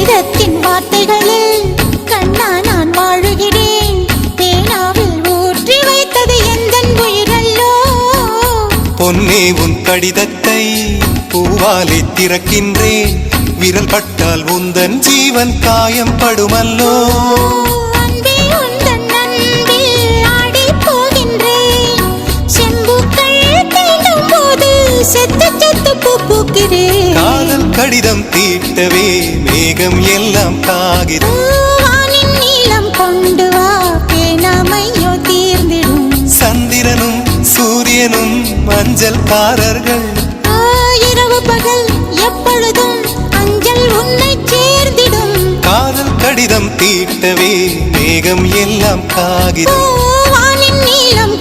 கடிதத்தின் வார்த்தைகளில் கண்ணா நான் வாழுகிறேன். பேனாவில் ஊற்றி வைத்தது எந்தன் உயிரல்லோ. பொன்னே உன் கடிதத்தை பூவாலை திறக்கின்றேன். விரல் பட்டால் உந்தன் ஜீவன் காயம் படுமல்லோ. அன்பே உந்தன் அன்பில் ஆடி போகின்றேன். செம்புக்கள் தீண்டும் போது செத்து செத்து பூ பூக்கிறேன். காதல் கடிதம் தீட்டவே மேகம் எல்லாம் காகிறது. வானின் நீளம் கொண்டு வா பேனாமையோ தீர்ந்திடும். சந்திரனும் சூரியனும் மஞ்சள்காரர்கள். இரவு பகல் எப்பொழுதும் அஞ்சல் உன்னை சேர்ந்திடும். காதல் கடிதம் தீட்டவே மேகம் எல்லாம் காகிறது. வானின் நீளம்